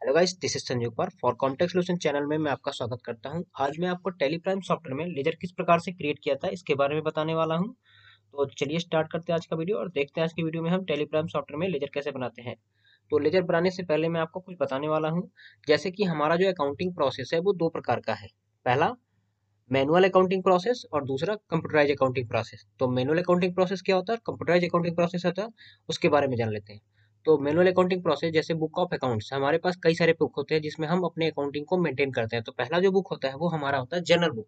Hello guys, this is Sanjeev Kumar for context solution channel में मैं आपका स्वागत करता हूं। आज मैं आपको टेली प्राइम सॉफ्टवेयर में लेजर किस प्रकार से क्रिएट किया था इसके बारे में बताने वाला हूं। तो चलिए स्टार्ट करते हैं आज का वीडियो और देखते हैं आज की वीडियो में हम टेली प्राइम सॉफ्टवेयर में लेजर कैसे बनाते हैं। तो लेजर बनाने से पहले मैं आपको कुछ बताने वाला हूँ। जैसे कि हमारा जो अकाउंटिंग प्रोसेस है वो दो प्रकार का है। पहला मैनुअल अकाउंटिंग प्रोसेस और दूसरा कंप्यूटराइज अकाउंटिंग प्रोसेस। तो मैनुअल अकाउंटिंग प्रोसेस क्या होता है, कंप्यूटराइज अकाउंटिंग प्रोसेस होता है, उसके बारे में जान लेते हैं। तो मैनुअल अकाउंटिंग प्रोसेस जैसे बुक ऑफ अकाउंट्स, हमारे पास कई सारे बुक होते हैं जिसमें हम अपने अकाउंटिंग को मेंटेन करते हैं। तो पहला जो बुक होता है वो हमारा होता है जनरल बुक।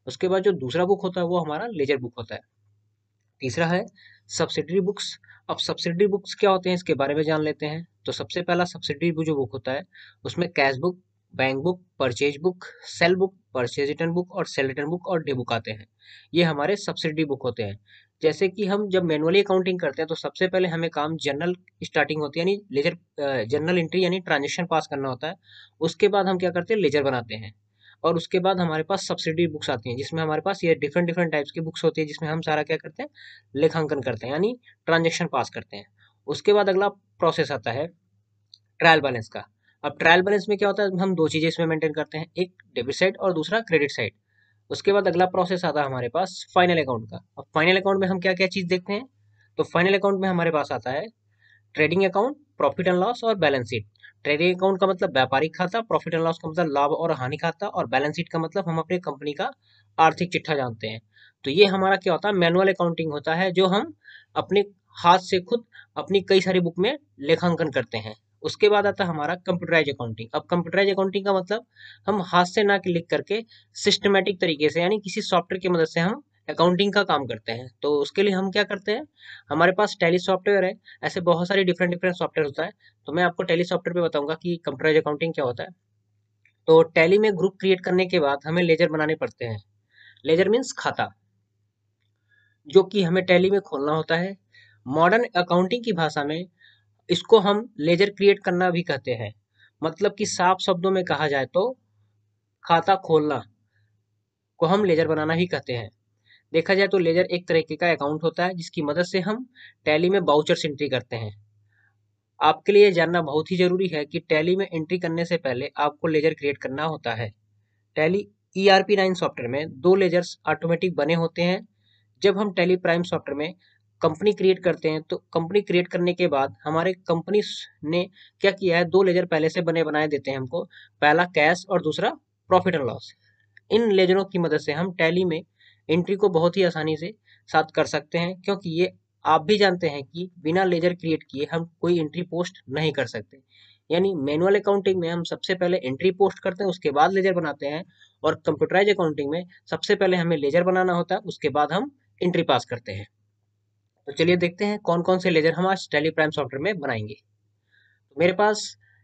उसके बाद जो दूसरा बुक होता है वो हमारा लेजर बुक होता है। तीसरा है सब्सिडरी बुक्स। अब सब्सिडरी बुक्स क्या होते हैं इसके बारे में जान लेते हैं। तो सबसे पहला सब्सिडरी जो बुक होता है उसमें cash book, bank book, purchase book, cell book, purchase return book और सेल रिटर्न बुक और डे बुक आते हैं। ये हमारे सब्सिडरी बुक होते हैं। जैसे कि हम जब मैनुअली अकाउंटिंग करते हैं तो सबसे पहले हमें काम जनरल स्टार्टिंग होती है, यानी लेजर जनरल एंट्री यानी ट्रांजेक्शन पास करना होता है। उसके बाद हम क्या करते हैं, लेजर बनाते हैं। और उसके बाद हमारे पास सब्सिडी बुक्स आती हैं जिसमें हमारे पास ये डिफरेंट डिफरेंट टाइप्स की बुक्स होती है जिसमें हम सारा क्या करते हैं, लेखांकन करते हैं यानी ट्रांजेक्शन पास करते हैं। उसके बाद अगला प्रोसेस आता है ट्रायल बैलेंस का। अब ट्रायल बैलेंस में क्या होता है, हम दो चीजें इसमें मेंटेन करते हैं, एक डेबिट साइड और दूसरा क्रेडिट साइड। उसके बाद अगला प्रोसेस आता है हमारे पास फाइनल अकाउंट का। अब फाइनल अकाउंट में हम क्या क्या चीज देखते हैं। तो फाइनल अकाउंट में हमारे पास आता है trading account, profit and loss और बैलेंस शीट। ट्रेडिंग अकाउंट का मतलब व्यापारिक खाता, प्रॉफिट एंड लॉस का मतलब लाभ और हानि खाता, और बैलेंस शीट का मतलब हम अपनी कंपनी का आर्थिक चिट्ठा जानते हैं। तो ये हमारा क्या होता है, मैनुअल अकाउंटिंग होता है जो हम अपने हाथ से खुद अपनी कई सारी बुक में लेखांकन करते हैं। उसके बाद आता है हमारा कंप्यूटराइज अकाउंटिंग। अब कंप्यूटराइज अकाउंटिंग का मतलब हम हाथ से ना लिख करके सिस्टमेटिक तरीके से यानी किसी सॉफ्टवेयर की मदद से हम अकाउंटिंग का काम करते हैं। तो उसके लिए हम क्या करते हैं, हमारे पास टैली सॉफ्टवेयर है। ऐसे बहुत सारी डिफरेंट डिफरेंट सॉफ्टवेयर होता है। तो मैं आपको टैली सॉफ्टवेयर पे बताऊंगा कि कंप्यूटराइज अकाउंटिंग क्या होता है। तो टैली में ग्रुप क्रिएट करने के बाद हमें लेजर बनाने पड़ते हैं। लेजर मीन्स खाता, जो कि हमें टैली में खोलना होता है। मॉडर्न अकाउंटिंग की भाषा में इसको हम लेजर क्रिएट करना भी कहते हैं। मतलब कि साफ शब्दों में कहा जाए तो खाता खोलना को हम लेजर बनाना ही कहते हैं। देखा जाए तो लेजर एक तरीके का अकाउंट होता है जिसकी मदद से हम टैली में बाउचर्स एंट्री करते हैं। आपके लिए जानना बहुत ही जरूरी है कि टैली में एंट्री करने से पहले आपको लेजर क्रिएट करना होता है। टैली ERP9 सॉफ्टवेयर में दो लेजर्स ऑटोमेटिक बने होते हैं। जब हम टैली प्राइम सॉफ्टवेयर में कंपनी क्रिएट करते हैं तो कंपनी क्रिएट करने के बाद हमारे कंपनी ने क्या किया है, दो लेजर पहले से बने बनाए देते हैं हमको। पहला कैश और दूसरा प्रॉफिट एंड लॉस। इन लेजरों की मदद से हम टैली में एंट्री को बहुत ही आसानी से साथ कर सकते हैं, क्योंकि ये आप भी जानते हैं कि बिना लेजर क्रिएट किए हम कोई एंट्री पोस्ट नहीं कर सकते। यानी मैनुअल अकाउंटिंग में हम सबसे पहले एंट्री पोस्ट करते हैं, उसके बाद लेजर बनाते हैं। और कंप्यूटराइज अकाउंटिंग में सबसे पहले हमें लेजर बनाना होता है, उसके बाद हम एंट्री पास करते हैं। तो चलिए देखते हैं कौन कौन से लेजर हम आज टैली प्राइम सॉफ्टवेयर में बनाएंगे। तो मेरे पास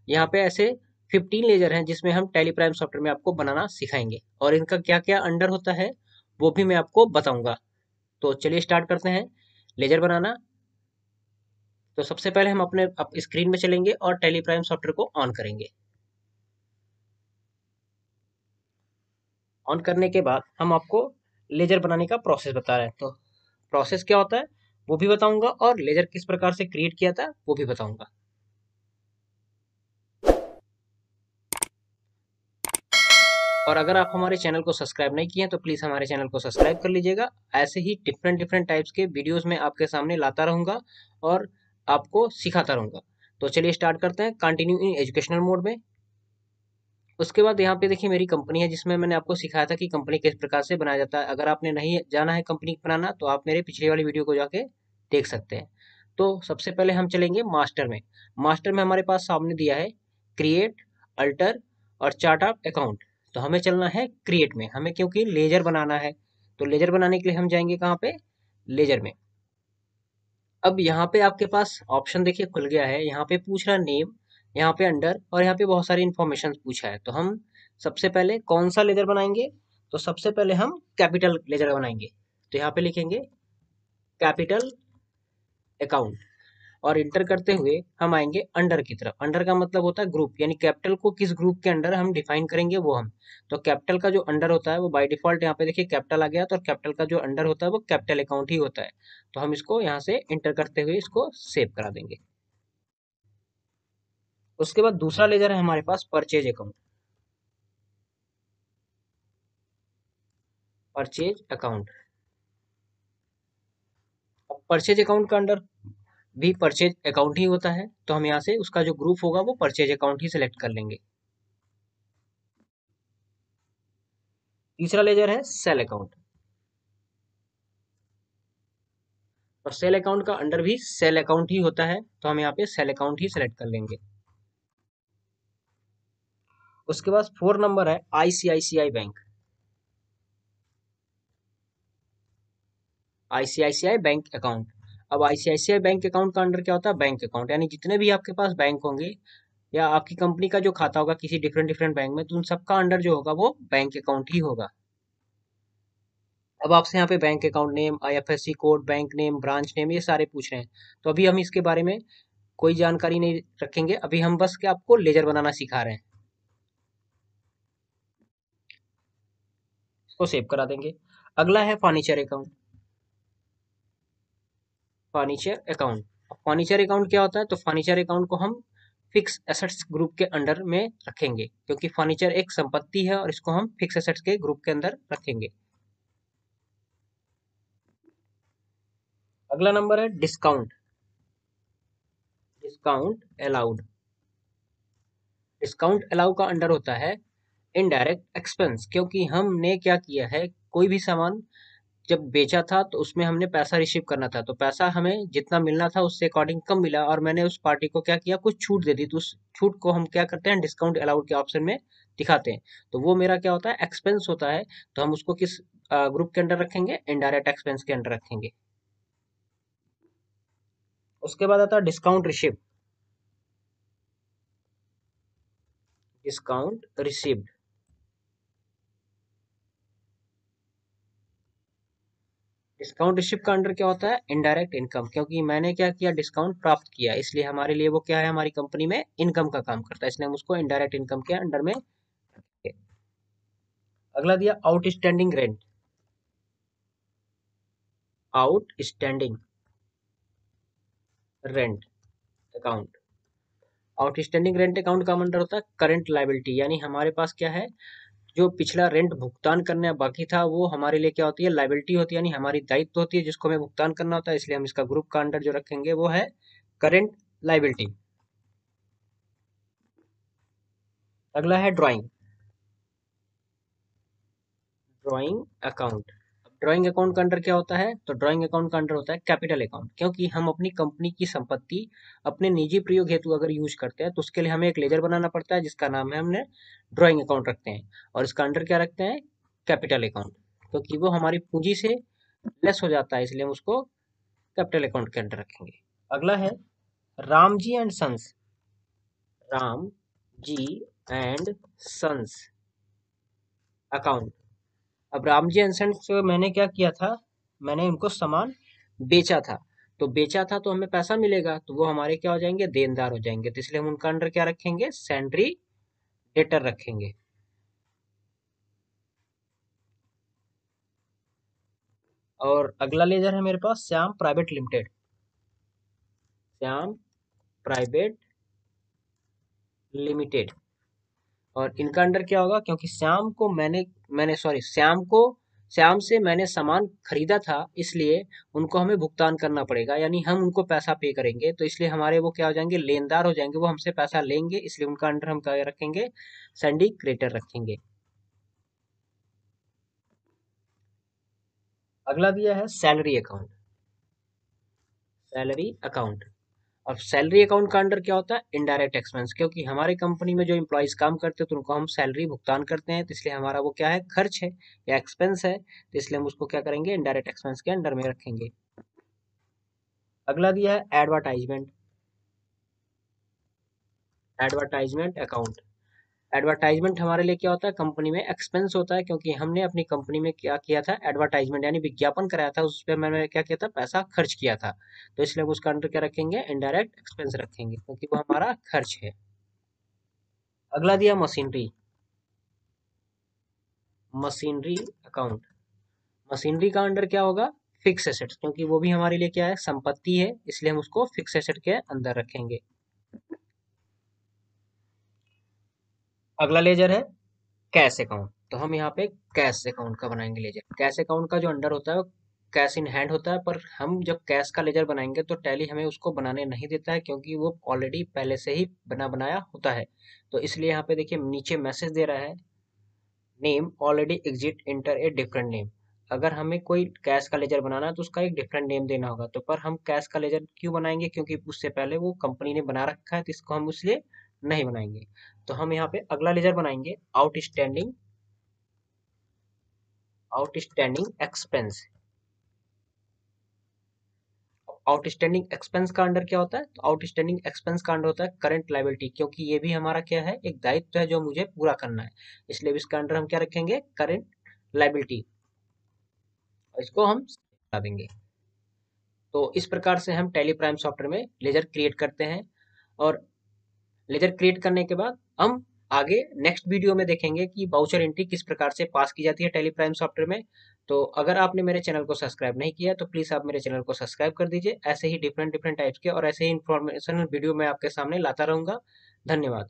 यहाँ पे ऐसे 15 लेजर हैं जिसमें हम टैली प्राइम सॉफ्टवेयर में आपको बनाना सिखाएंगे, और इनका क्या क्या अंडर होता है वो भी मैं आपको बताऊंगा। तो चलिए स्टार्ट करते हैं लेजर बनाना। तो सबसे पहले हम अपने स्क्रीन में चलेंगे और टैली प्राइम सॉफ्टवेयर को ऑन करेंगे। ऑन करने के बाद हम आपको लेजर बनाने का प्रोसेस बता रहे हैं। तो प्रोसेस क्या होता है वो भी बताऊंगा, और लेजर किस प्रकार से क्रिएट किया था वो भी बताऊंगा। और अगर आप हमारे चैनल को सब्सक्राइब नहीं किए हैं तो प्लीज हमारे चैनल को सब्सक्राइब कर लीजिएगा। ऐसे ही डिफरेंट डिफरेंट टाइप्स के वीडियोस में आपके सामने लाता रहूंगा और आपको सिखाता रहूंगा। तो चलिए स्टार्ट करते हैं कंटिन्यू इन एजुकेशनल मोड में। उसके बाद यहाँ पे देखिए मेरी कंपनी है जिसमें मैंने आपको सिखाया था कि कंपनी किस प्रकार से बनाया जाता है। अगर आपने नहीं जाना है कंपनी बनाना तो आप मेरे पिछले वाली वीडियो को जाके देख सकते हैं। तो सबसे पहले हम चलेंगे मास्टर में। मास्टर में हमारे पास सामने दिया है क्रिएट, अल्टर और चार्ट ऑफ अकाउंट। तो हमें चलना है क्रिएट में, हमें क्योंकि लेजर बनाना है। तो लेजर बनाने के लिए हम जाएंगे कहाँ पे, लेजर में। अब यहाँ पे आपके पास ऑप्शन देखिए खुल गया है। यहाँ पे पूछ रहा नेम, यहाँ पे अंडर, और यहाँ पे बहुत सारी इन्फॉर्मेशन पूछा है। तो हम सबसे पहले कौन सा लेजर बनाएंगे, तो सबसे पहले हम कैपिटल लेजर बनाएंगे। तो यहाँ पे लिखेंगे कैपिटल अकाउंट, और इंटर करते हुए हम आएंगे अंडर की तरफ। अंडर का मतलब होता है ग्रुप, यानी कैपिटल को किस ग्रुप के अंडर हम डिफाइन करेंगे वो हम। तो कैपिटल का जो अंडर होता है वो बाय डिफॉल्ट यहाँ पे देखिए कैपिटल आ गया, तो कैपिटल का जो अंडर होता है वो कैपिटल अकाउंट ही होता है। तो हम इसको यहाँ से इंटर करते हुए इसको सेव करा देंगे। उसके बाद दूसरा लेजर है हमारे पास परचेज अकाउंट। परचेज अकाउंट, अब परचेज अकाउंट का अंडर भी परचेज अकाउंट ही होता है, तो हम यहाँ से उसका जो ग्रुप होगा वो परचेज अकाउंट ही सिलेक्ट कर लेंगे। तीसरा लेजर है सेल अकाउंट, और सेल अकाउंट का अंडर भी सेल अकाउंट ही होता है, तो हम यहाँ पे सेल अकाउंट ही सिलेक्ट कर लेंगे। उसके बाद 4 नंबर है ICICI bank. ICICI bank account, अब आईसीआईसीआई बैंक अकाउंट का अंडर क्या होता है, बैंक अकाउंट, यानी जितने भी आपके पास बैंक होंगे या आपकी कंपनी का जो खाता होगा किसी डिफरेंट डिफरेंट बैंक में, तो उन सबका अंडर जो होगा वो बैंक अकाउंट ही होगा। अब आपसे यहाँ पे bank account name, IFSC code, bank name, branch name, ये सारे पूछ रहे हैं, तो अभी हम इसके बारे में कोई जानकारी नहीं रखेंगे, अभी हम बस क्या आपको लेजर बनाना सिखा रहे हैं। इसको सेव करा देंगे। अगला है furniture account. Furniture account, furniture account क्या होता है, तो फर्नीचर अकाउंट को हम फिक्स एसेट्स ग्रुप के अंडर में रखेंगे, क्योंकि फर्नीचर एक संपत्ति है और इसको हम फिक्स एसेट्स के ग्रुप के अंदर रखेंगे। अगला नंबर है discount. Discount allowed, discount allow का अंडर होता है इनडायरेक्ट एक्सपेंस, क्योंकि हमने क्या किया है, कोई भी सामान जब बेचा था तो उसमें हमने पैसा रिसीव करना था, तो पैसा हमें जितना मिलना था उससे अकॉर्डिंग कम मिला और मैंने उस पार्टी को क्या किया, कुछ छूट दे दी, तो उस छूट को हम क्या करते हैं, डिस्काउंट अलाउड के ऑप्शन में दिखाते हैं। तो वो मेरा क्या होता है, एक्सपेंस होता है, तो हम उसको किस ग्रुप के अंडर रखेंगे, इनडायरेक्ट एक्सपेंस के अंडर रखेंगे। उसके बाद आता है discount receipt. Discount receipt, discount receipt का अंडर क्या होता है, इनडायरेक्ट इनकम, क्योंकि मैंने क्या किया, डिस्काउंट प्राप्त किया, इसलिए हमारे लिए वो क्या है, हमारी कंपनी में इनकम का काम करता है, इसलिए हम उसको इनडायरेक्ट इनकम के अंडर में रखेंगे। अगला दिया outstanding rent. Outstanding rent account, outstanding rent account का अंडर होता है करंट लायबिलिटी, यानी हमारे पास क्या है, जो पिछला रेंट भुगतान करना बाकी था वो हमारे लिए क्या होती है, लायबिलिटी होती है, यानी हमारी दायित्व होती है जिसको हमें भुगतान करना होता है, इसलिए हम इसका ग्रुप का अंडर जो रखेंगे वो है करंट लायबिलिटी। अगला है drawing. Drawing account, drawing account का अंडर क्या होता है, तो ड्राइंग अकाउंट का अंडर होता है कैपिटल अकाउंट, क्योंकि हम अपनी कंपनी की संपत्ति अपने निजी प्रयोग हेतु अगर यूज करते हैं तो उसके लिए हमें एक लेजर बनाना पड़ता है जिसका नाम है, हमने ड्राइंग अकाउंट रखते हैं, और इसका अंडर क्या रखते हैं, कैपिटल अकाउंट, क्योंकि वो हमारी पूंजी से लेस हो जाता है, इसलिए हम उसको कैपिटल अकाउंट के अंडर रखेंगे। अगला है Ram ji and sons. Ram ji and sons account, अब राम जी एंड सन्स मैंने क्या किया था, मैंने उनको सामान बेचा था, तो बेचा था तो हमें पैसा मिलेगा, तो वो हमारे क्या हो जाएंगे, देनदार हो जाएंगे, तो इसलिए हम उनका अंडर क्या रखेंगे, सैंड्री डेटर रखेंगे। और अगला लेजर है मेरे पास Shyam private limited. Shyam private limited, और इनका अंडर क्या होगा, क्योंकि श्याम को मैंने सॉरी श्याम से मैंने सामान खरीदा था, इसलिए उनको हमें भुगतान करना पड़ेगा, यानी हम उनको पैसा पे करेंगे, तो इसलिए हमारे वो क्या हो जाएंगे, लेनदार हो जाएंगे, वो हमसे पैसा लेंगे, इसलिए उनका अंडर हम क्या रखेंगे, सैंडी क्रेटर रखेंगे। अगला दिया है सैलरी अकाउंट। सैलरी अकाउंट, अब सैलरी अकाउंट का अंडर क्या होता है, इनडायरेक्ट एक्सपेंस, क्योंकि हमारी कंपनी में जो इम्प्लॉयज काम करते हैं तो उनको हम सैलरी भुगतान करते हैं, तो इसलिए हमारा वो क्या है, खर्च है या एक्सपेंस है, तो इसलिए हम उसको क्या करेंगे, इनडायरेक्ट एक्सपेंस के अंडर में रखेंगे। अगला दिया है एडवर्टाइजमेंट। एडवर्टाइजमेंट अकाउंट, एडवर्टाइजमेंट हमारे लिए क्या होता है, कंपनी में एक्सपेंस होता है, क्योंकि हमने अपनी कंपनी में क्या किया था, एडवर्टाइजमेंट यानी विज्ञापन कराया था, उस पर मैंने क्या किया था, पैसा खर्च किया था, तो इसलिए हम उसका अंडर क्या रखेंगे, इनडायरेक्ट एक्सपेंस रखेंगे, क्योंकि वो हमारा खर्च है। अगला दिया मशीनरी। मशीनरी अकाउंट, मशीनरी का अंडर क्या होगा, फिक्स एसेट्स, क्योंकि वो भी हमारे लिए क्या है, संपत्ति है, इसलिए हम उसको फिक्स एसेट के अंदर रखेंगे। अगला लेजर है कैश अकाउंट। तो हम यहाँ पे कैश अकाउंट का बनाएंगे लेजर। कैश अकाउंट का जो अंडर होता है वो कैश इन हैंड होता है, पर हम जब कैश का लेजर बनाएंगे तो टैली हमें उसको बनाने नहीं देता है, क्योंकि वो ऑलरेडी पहले से ही बना बनाया होता है। तो इसलिए यहाँ पे देखिए नीचे मैसेज दे रहा है, name already exit inter a different name. अगर हमें कोई कैश का लेजर बनाना है तो उसका एक डिफरेंट नेम देना होगा। तो पर हम कैश का लेजर क्यों बनाएंगे, क्योंकि उससे पहले वो कंपनी ने बना रखा है, तो इसको हम इसलिए नहीं बनाएंगे। तो हम यहाँ पे अगला लेजर बनाएंगे आउटस्टैंडिंग एक्सपेंस। आउटस्टैंडिंग एक्सपेंस का अंडर क्या होता है, तो आउटस्टैंडिंग एक्सपेंस का अंडर होता है करंट लायबिलिटी, क्योंकि ये भी हमारा क्या है, एक दायित्व है जो मुझे पूरा करना है। इसलिए इसका अंडर हम क्या रखेंगे, करंट लायबिलिटी। इसको हम हटा देंगे। तो इस प्रकार से हम टैली प्राइम सॉफ्टवेयर में लेजर क्रिएट करते हैं। और लेजर क्रिएट करने के बाद हम आगे नेक्स्ट वीडियो में देखेंगे कि बाउचर एंट्री किस प्रकार से पास की जाती है टैली प्राइम सॉफ्टवेयर में। तो अगर आपने मेरे चैनल को सब्सक्राइब नहीं किया तो प्लीज़ आप मेरे चैनल को सब्सक्राइब कर दीजिए। ऐसे ही डिफरेंट डिफरेंट टाइप्स के और ऐसे ही इंफॉर्मेशनल वीडियो मैं आपके सामने लाता रहूँगा। धन्यवाद।